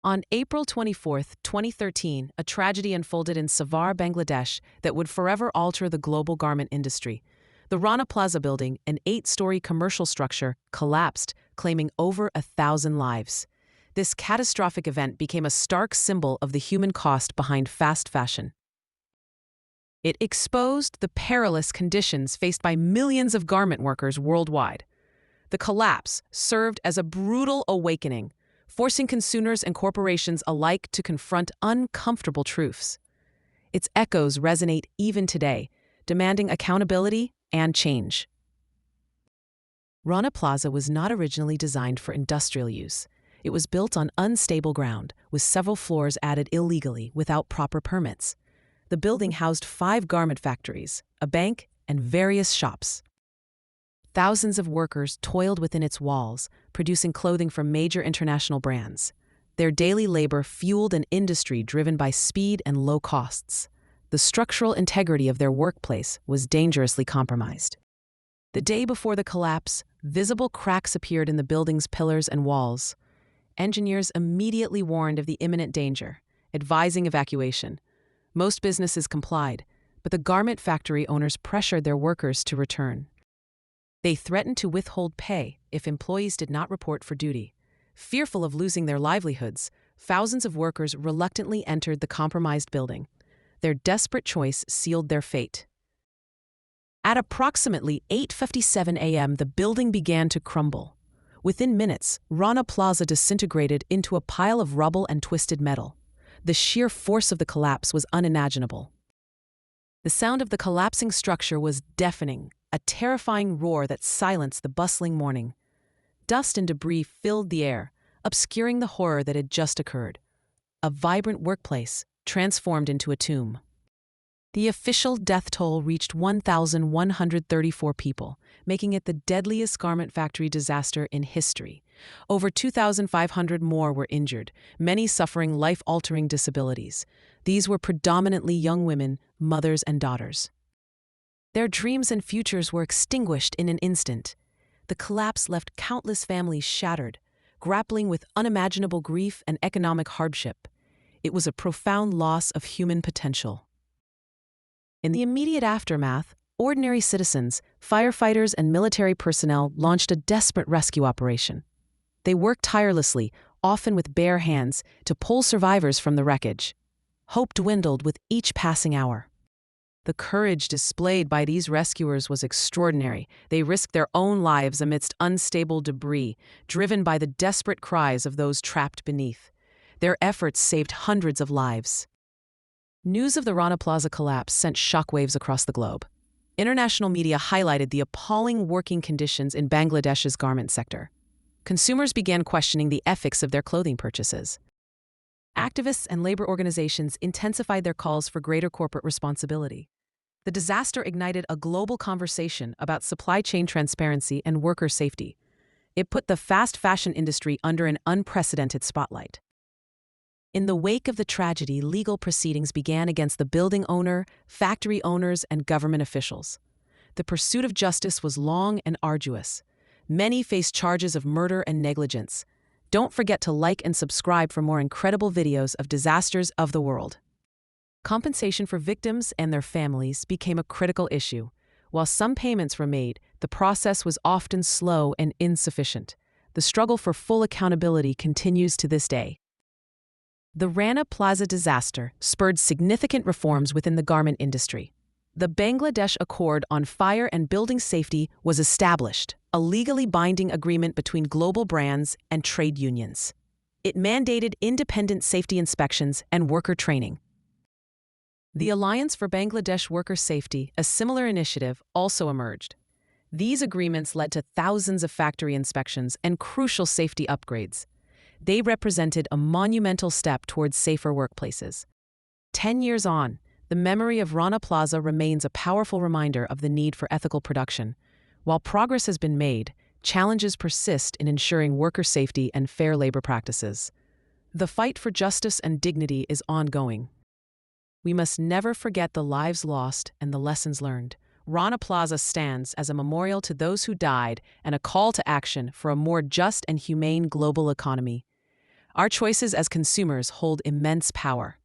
On April 24, 2013, a tragedy unfolded in Savar, Bangladesh that would forever alter the global garment industry. The Rana Plaza building, an 8-story commercial structure, collapsed, claiming over 1,000 lives. This catastrophic event became a stark symbol of the human cost behind fast fashion. It exposed the perilous conditions faced by millions of garment workers worldwide. The collapse served as a brutal awakening, forcing consumers and corporations alike to confront uncomfortable truths. Its echoes resonate even today, demanding accountability and change. Rana Plaza was not originally designed for industrial use. It was built on unstable ground, with several floors added illegally without proper permits. The building housed 5 garment factories, a bank, and various shops. Thousands of workers toiled within its walls, producing clothing for major international brands. Their daily labor fueled an industry driven by speed and low costs. The structural integrity of their workplace was dangerously compromised. The day before the collapse, visible cracks appeared in the building's pillars and walls. Engineers immediately warned of the imminent danger, advising evacuation. Most businesses complied, but the garment factory owners pressured their workers to return. They threatened to withhold pay if employees did not report for duty. Fearful of losing their livelihoods, thousands of workers reluctantly entered the compromised building. Their desperate choice sealed their fate. At approximately 8:57 a.m., the building began to crumble. Within minutes, Rana Plaza disintegrated into a pile of rubble and twisted metal. The sheer force of the collapse was unimaginable. The sound of the collapsing structure was deafening, a terrifying roar that silenced the bustling morning. Dust and debris filled the air, obscuring the horror that had just occurred. A vibrant workplace transformed into a tomb. The official death toll reached 1,134 people, making it the deadliest garment factory disaster in history. Over 2,500 more were injured, many suffering life-altering disabilities. These were predominantly young women, mothers, and daughters. Their dreams and futures were extinguished in an instant. The collapse left countless families shattered, grappling with unimaginable grief and economic hardship. It was a profound loss of human potential. In the immediate aftermath, ordinary citizens, firefighters, and military personnel launched a desperate rescue operation. They worked tirelessly, often with bare hands, to pull survivors from the wreckage. Hope dwindled with each passing hour. The courage displayed by these rescuers was extraordinary. They risked their own lives amidst unstable debris, driven by the desperate cries of those trapped beneath. Their efforts saved hundreds of lives. News of the Rana Plaza collapse sent shockwaves across the globe. International media highlighted the appalling working conditions in Bangladesh's garment sector. Consumers began questioning the ethics of their clothing purchases. Activists and labor organizations intensified their calls for greater corporate responsibility. The disaster ignited a global conversation about supply chain transparency and worker safety. It put the fast fashion industry under an unprecedented spotlight. In the wake of the tragedy, legal proceedings began against the building owner, factory owners, and government officials. The pursuit of justice was long and arduous. Many faced charges of murder and negligence. Don't forget to like and subscribe for more incredible videos of disasters of the world. Compensation for victims and their families became a critical issue. While some payments were made, the process was often slow and insufficient. The struggle for full accountability continues to this day. The Rana Plaza disaster spurred significant reforms within the garment industry. The Bangladesh Accord on Fire and Building Safety was established, a legally binding agreement between global brands and trade unions. It mandated independent safety inspections and worker training. The Alliance for Bangladesh Worker Safety, a similar initiative, also emerged. These agreements led to thousands of factory inspections and crucial safety upgrades. They represented a monumental step towards safer workplaces. 10 years on, the memory of Rana Plaza remains a powerful reminder of the need for ethical production. While progress has been made, challenges persist in ensuring worker safety and fair labor practices. The fight for justice and dignity is ongoing. We must never forget the lives lost and the lessons learned. Rana Plaza stands as a memorial to those who died and a call to action for a more just and humane global economy. Our choices as consumers hold immense power.